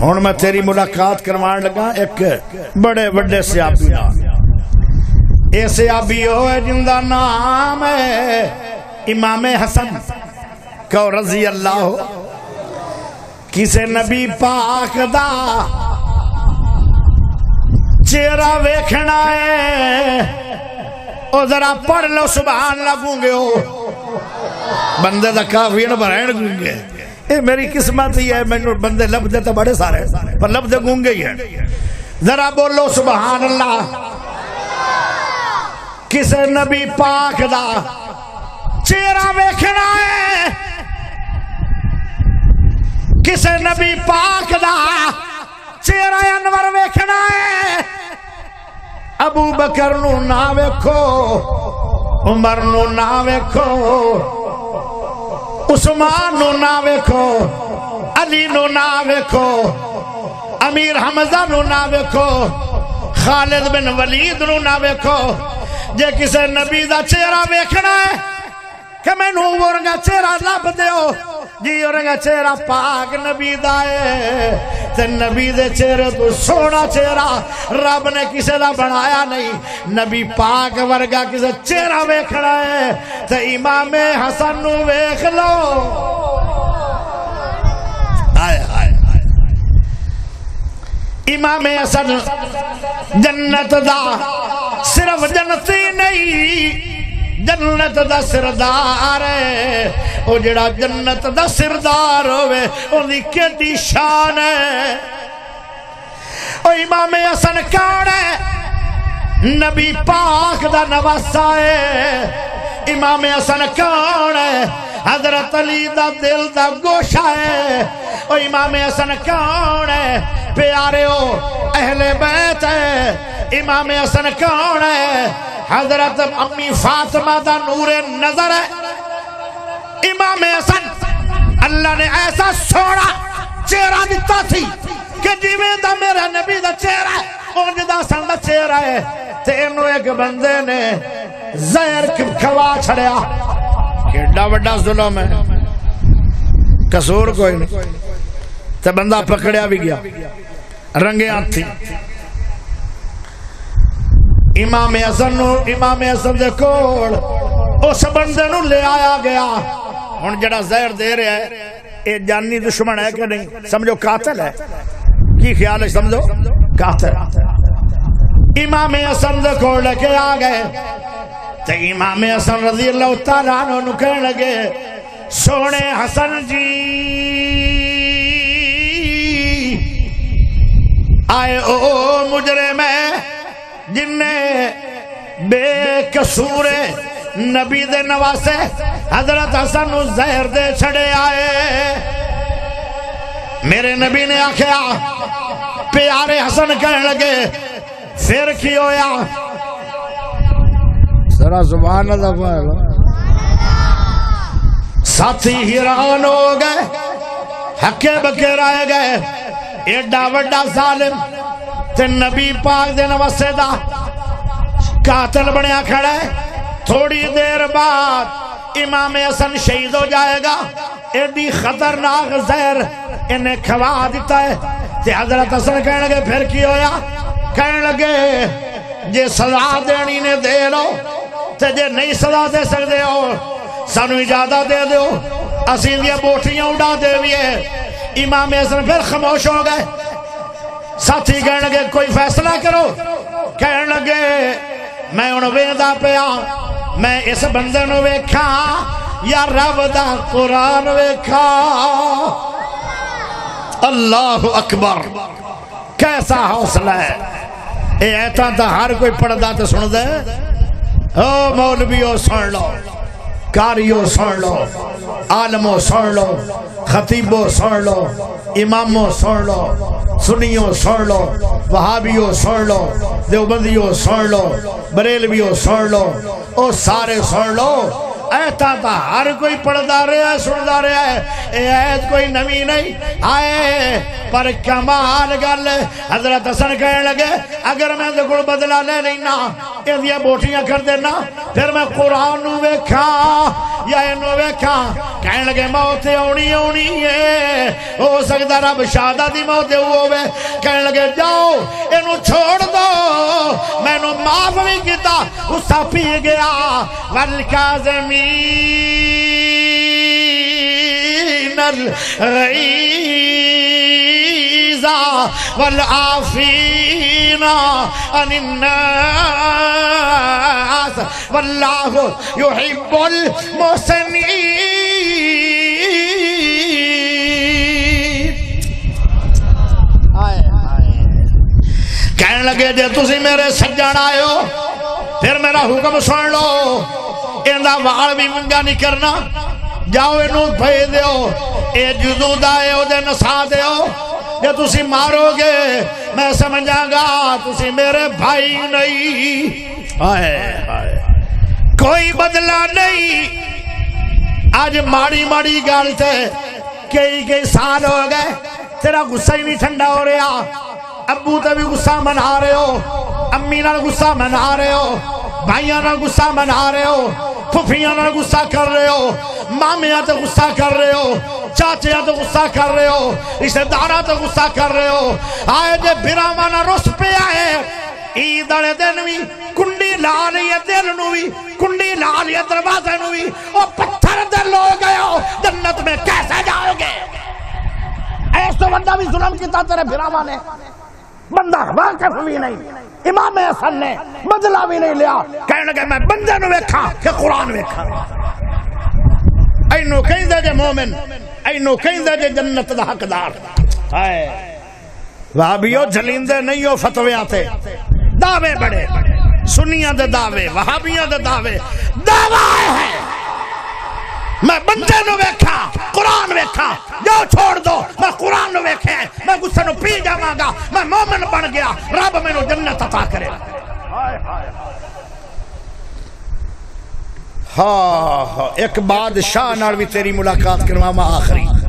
ہن میں تیری ملاقات کروان لگا ایک بڑے بڑے صحابی نال۔ اے صحابی ہوئے جن دا نام ہے امام حسن کو رضی اللہ۔ کسے نبی پاک دا چہرہ ویکھنا ہے، او ذرا پڑھ لو سبحان اللہ گونگے ہو، بندے دا کافی نہ بھرائن گونگے۔ اے میری قسمت ہی ہے، میں بندے لفظ تو بڑے سارے پر لفظ گونگے ہی ہیں۔ ذرا بولو سبحان اللہ۔ کسے نبی پاک دا چہرہ ویکھنا ہے، کسے نبی پاک دا چہرہ انور ویکھنا ہے، ابو بکر نو نہ ویکھو، عمر نو نہ ویکھو، عثمان نو نہ ویکھو، علی نو نہ ویکھو، امیر حمزہ نو نہ ویکھو، خالد بن ولید نو نہ ویکھو۔ جے کسے نبی دا چہرہ ویکھنا ہے کہ میں نو ورنگا چہرہ لب دیو، جی ورنگا چہرہ پاک نبی دا ہے، تے نبی دے چہرے تو سونا چہرہ رب نے کسے دا بنایا نہیں۔ نبی پاک ورگا کسے چہرہ ویکھنا ہے تے امام حسن نو ویکھ لو۔ امام حسن جنت دا صرف جنتی نہیں، جنت دا سردار ہے۔ او جڑا جنت دا سردار ہوئے انہی کیڑی شان ہے۔ او امام حسن کون ہے؟ نبی پاک دا نواسا ہے۔ امام حسن کون ہے؟ حضرت علی دا دل دا گوشہ ہے۔ او امام حسن کون ہے؟ پیارے ہو اہل بیت ہے۔ امام حسن کون ہے؟ حضرت امی فاطمہ دا نور نظر ہے۔ امام حسن اللہ نے ایسا سوڑا چہرہ دیتا تھی کہ جیویں دا میرا نبی دا چہرہ ہے اونج دا سن دا چہرہ ہے، تے انہوں ایک بندے نے زہر کھوا چھڑیا۔ کیڑا وڈا ظلم ہے، قصور کوئی نہیں، تے بندہ پکڑیا بھی گیا رنگے ہاتھ تھی۔ امام حسن دے کول اس بندے نو لے آیا گیا۔ ہن جڑا زہر دے رہا ہے اے جانی دشمن ہے کہ نہیں؟ سمجھو قاتل ہے، کی خیال ہے؟ سمجھو قاتل۔ امام حسن دے کول لے کے آ گئے تے امام حسن رضی اللہ تعالیٰ عنہ کہنے لگے، سونے حسن جی آئے او مجرم ہے جن نے بے قصور نبی دے نواسے حضرت حسن نو زہر دے چھڑے آئے۔ میرے نبی نے آکھیا، پیارے حسن کہنے لگے پھر کی ہویا؟ ذرا زبان اللہ پڑھو۔ ساتھی حیران ہو گئے، ہکے بکے رہ گئے، ایڈا وڈا ظالم تے نبی پاک دے نواسے دا قاتل بنیا کھڑا ہے۔ تھوڑی دیر بعد امام حسن شہید ہو جائے گا، ایڈی خطرناک زہر انہیں کھوا دیتا ہے۔ تے حضرت حسن کہنے لگے پھر کی ہویا؟ کہنے لگے جے سزا دینی نے دے لو، تے جے نہیں سزا دے سکتے ہو سانو اجازت دے دو، اسی دیا بوٹیاں اڑا دے ہوئے۔ امام حسن پھر خاموش ہو گئے۔ ساتھی کہنے لگے کوئی فیصلہ کرو۔ کہنے لگے میں انہوں ویندہ پیا، میں اس بندے نو ویکھا یا رب دا قرآن ویکھا؟ اللہ اکبر، کیسا حوصلہ ہے! اے ایتا تا ہر کوئی پڑھدا تے سن دے۔ او مولویو سن لو، کاریو سن لو، عالمو سن لو، خطیبو سن لو، امامو سن لو، سنیوں سن لو، وہابیوں سن لو، دیوبندیوں سن لو، بریلویوں سن لو، او سارے سن لو۔ ایتا تا ہر کوئی پڑھدا رہا ہے، سندا رہا ہے، اے ایت کوئی نمی نہیں آئے۔ پر کمال گل حضرت حسن کہنے لگے اگر میں دے کول بدلہ لے لینا، اے دیا بوٹیاں کر دینا، پھر میں قرآن نو ویکھا یا اینو ویکھاں کہن لگے موت آنی آنی ہے ہو سکتا رب شہادہ دی موت ہوئے کہن لگے جاؤ اینو چھوڑ دو میں نو معاف بھی کیتا غصہ پی گیا والکاظمین الغیظ والعافین عن الناس واللہ یحب المحسنین کہنے لگے جے تسی میرے سجن آئے ہو پھر میرا حکم سن لو اندہ وال بھی منگا نہیں کرنا جاؤ انہوں بھائی دیو اے جدو دائے ہو دے نسا دیو جے تسی مارو گے میں سمجھا گا تسی میرے بھائی نہیں کوئی بدلہ نہیں آج ماڑی ماڑی گالتے کئی سال ہو گئے تیرا غصہ ہی نہیں ٹھنڈا ہو رہا ابو تے بھی غصہ منا رہے ہو امی نال غصہ منا رہے ہو بھائیاں نال غصہ منا رہے ہو پھوپھیاں نال غصہ کر رہے ہو مامیاں تے غصہ کر رہے ہو چاچیاں تے غصہ کر رہے ہو رشتہ داراں تے غصہ کر رہے ہو آئے جے بھراواں نال رس پہ آئے عید والے دن بھی کنڈی لا لی ہے دل نو بھی کنڈی لا لی ہے دروازے نو بھی او پتھر دل ہو گئے ہو جنت میں کیسے جاؤ گے ایسا بندہ بھی ظلم کیتا تیرے بھراواں نے بندہ واقف بھی نہیں امام حسن نے بدلہ بھی نہیں لیا کہنے لگے میں بندے نو ویکھا کہ قرآن ویکھا اینو کہیں دے جے مومن اینو کہیں دے جے جنت دا حقدار وہابیوں جلیندے نہیں ہو فتویاں تے دعوے بڑے سنیاں دے دعوے وہابیاں دے دعوے دعوے ہے میں بندے نو ویکھا قرآن ویکھا جاؤ چھوڑ دو میں قرآن نو ویکھے میں غصے نو پی جاواں گا میں مومن بن گیا رب میں نو جنت عطا کرے ہاں ایک بادشاہ نال بھی تیری ملاقات کرواواں آخری